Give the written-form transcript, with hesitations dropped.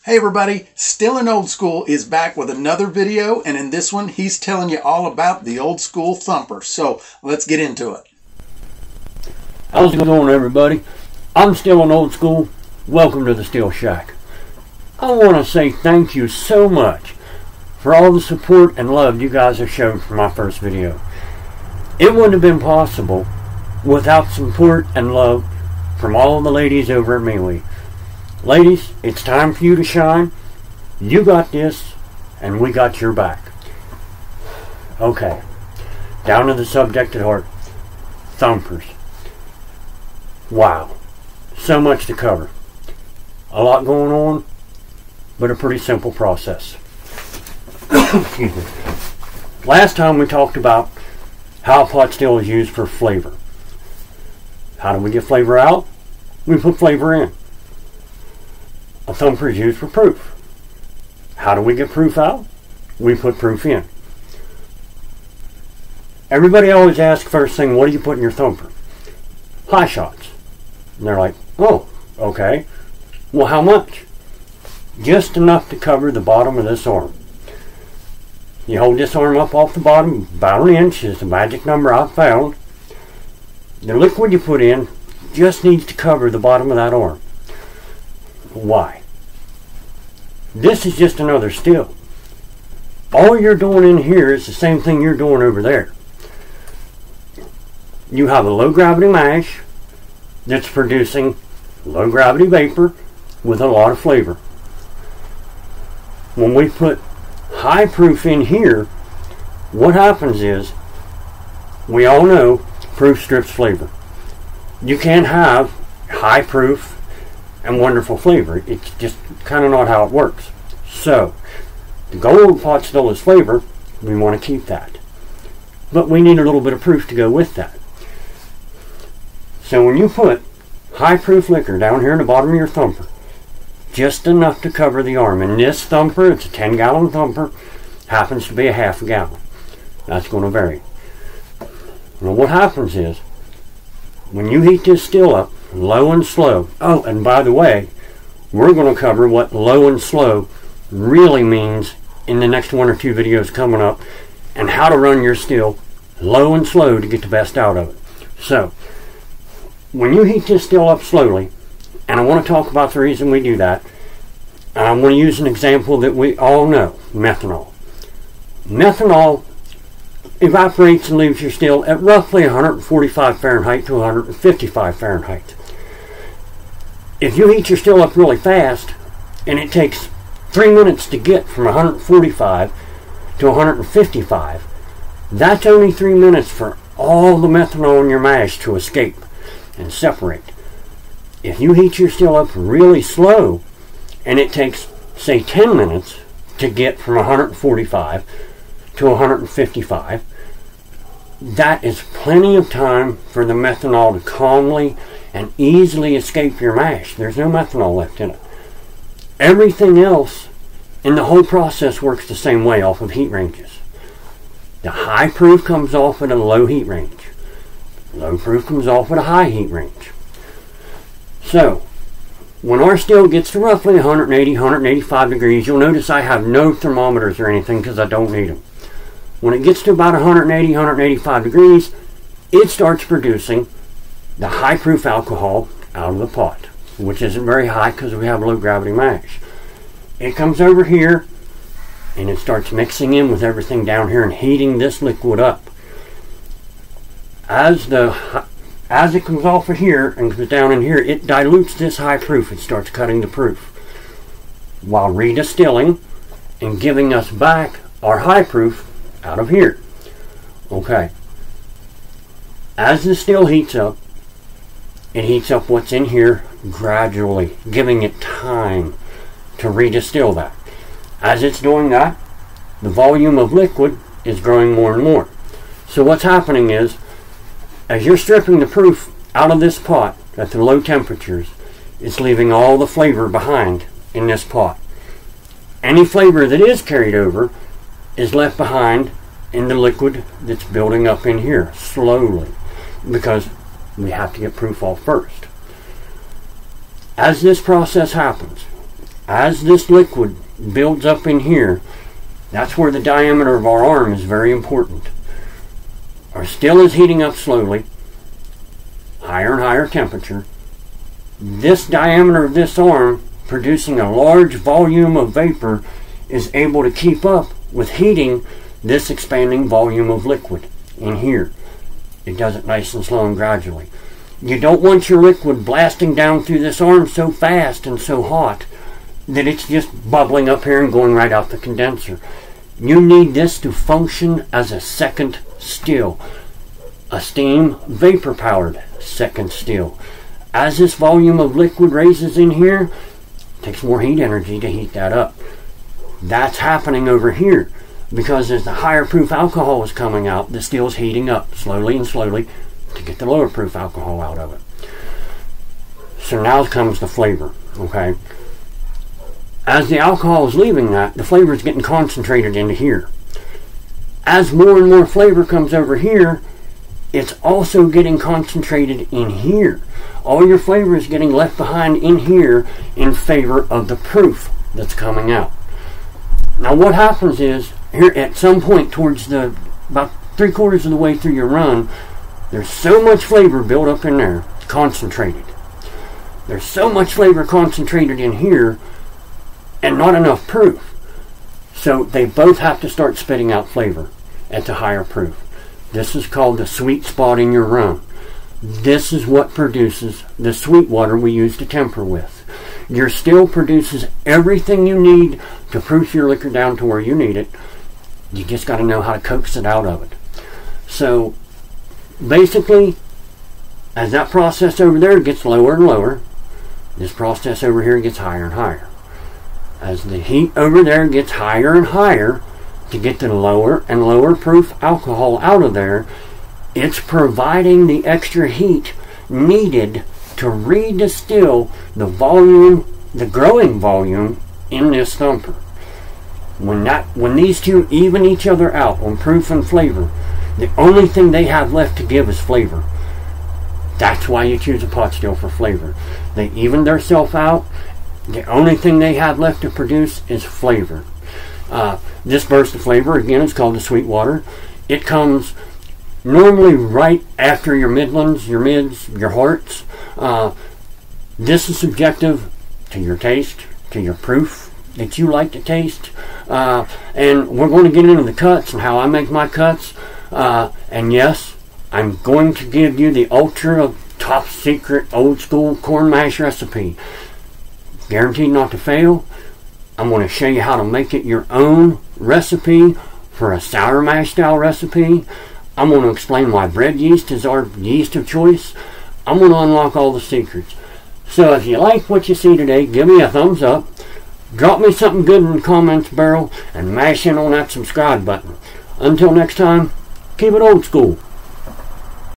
Hey everybody, Still in Old School is back with another video, and in this one he's telling you all about the old school thumper. So let's get into it. How's it going, everybody? I'm Still in Old School. Welcome to the Steel Shack. I want to say thank you so much for all the support and love you guys have shown for my first video. It wouldn't have been possible without support and love from all the ladies over at MeWe. Ladies, it's time for you to shine. You got this, and we got your back. Okay, down to the subject at heart. Thumpers. Wow, so much to cover. A lot going on, but a pretty simple process. Excuse me. Last time we talked about how pot still is used for flavor. How do we get flavor out? We put flavor in. A thumper is used for proof. How do we get proof out? We put proof in. Everybody always asks first thing, what do you put in your thumper? High shots. And they're like, oh, okay. Well, how much? Just enough to cover the bottom of this arm. You hold this arm up off the bottom, about an inch is the magic number I've found. The liquid you put in just needs to cover the bottom of that arm. Why? This is just another still. All you're doing in here is the same thing you're doing over there. You have a low gravity mash that's producing low gravity vapor with a lot of flavor. When we put high proof in here, what happens is, we all know proof strips flavor. You can't have high proof and wonderful flavor. It's just kind of not how it works. So, the goal of pot still is flavor. We want to keep that. But we need a little bit of proof to go with that. So when you put high proof liquor down here in the bottom of your thumper, just enough to cover the arm. And this thumper, it's a 10-gallon thumper, happens to be a half a gallon. That's going to vary. Now what happens is, when you heat this still up, low and slow. Oh, and by the way, we're going to cover what low and slow really means in the next one or two videos coming up, and how to run your still low and slow to get the best out of it. So, when you heat this still up slowly, and I want to talk about the reason we do that, I'm going to use an example that we all know, methanol. Methanol evaporates and leaves your still at roughly 145 Fahrenheit to 155 Fahrenheit. If you heat your still up really fast, and it takes 3 minutes to get from 145 to 155, that's only 3 minutes for all the methanol in your mash to escape and separate. If you heat your still up really slow, and it takes, say, 10 minutes to get from 145 to 155, that is plenty of time for the methanol to calmly and easily escape your mash. There's no methanol left in it. Everything else in the whole process works the same way off of heat ranges. The high proof comes off at a low heat range. Low proof comes off at a high heat range. So, when our still gets to roughly 180, 185 degrees, you'll notice I have no thermometers or anything because I don't need them. When it gets to about 180, 185 degrees, it starts producing the high proof alcohol out of the pot, which isn't very high because we have low gravity mash. It comes over here and it starts mixing in with everything down here and heating this liquid up. As it comes off of here and comes down in here, it dilutes this high proof. It starts cutting the proof while redistilling and giving us back our high proof out of here. Okay. As the still heats up, it heats up what's in here gradually, giving it time to redistill that. As it's doing that, the volume of liquid is growing more and more. So what's happening is, as you're stripping the proof out of this pot at the low temperatures, it's leaving all the flavor behind in this pot. Any flavor that is carried over is left behind in the liquid that's building up in here slowly, because we have to get proof off first. As this process happens, as this liquid builds up in here, that's where the diameter of our arm is very important. Our still is heating up slowly, higher and higher temperature. This diameter of this arm, producing a large volume of vapor, is able to keep up with heating this expanding volume of liquid in here. It does it nice and slow and gradually. You don't want your liquid blasting down through this arm so fast and so hot that it's just bubbling up here and going right out the condenser. You need this to function as a second still, a steam vapor powered second still. As this volume of liquid raises in here, it takes more heat energy to heat that up. That's happening over here because as the higher proof alcohol is coming out, the steel is heating up slowly and slowly to get the lower proof alcohol out of it. So now comes the flavor, okay? As the alcohol is leaving that, the flavor is getting concentrated into here. As more and more flavor comes over here, it's also getting concentrated in here. All your flavor is getting left behind in here in favor of the proof that's coming out. Now what happens is, here at some point towards the about 3/4 of the way through your run, there's so much flavor built up in there, concentrated. There's so much flavor concentrated in here and not enough proof. So they both have to start spitting out flavor at the higher proof. This is called the sweet spot in your rum. This is what produces the sweet water we use to temper with. Your still produces everything you need to proof your liquor down to where you need it. You just got to know how to coax it out of it. So basically, as that process over there gets lower and lower, this process over here gets higher and higher. As the heat over there gets higher and higher, to get the lower and lower proof alcohol out of there, it's providing the extra heat needed to redistill the volume, the growing volume in this thumper. When these two even each other out on proof and flavor, the only thing they have left to give is flavor. That's why you choose a pot still for flavor. They even themselves out. The only thing they have left to produce is flavor. This burst of flavor, again, is called the sweet water. It comes normally right after your midlands, your mids, your hearts. This is subjective to your taste, to your proof that you like to taste. And we're going to get into the cuts and how I make my cuts. And yes, I'm going to give you the ultra top secret old school corn mash recipe. Guaranteed not to fail. I'm going to show you how to make it your own recipe for a sour mash style recipe. I'm going to explain why bread yeast is our yeast of choice. I'm going to unlock all the secrets. So if you like what you see today, give me a thumbs up. Drop me something good in the comments barrel and mash in on that subscribe button. Until next time, keep it old school.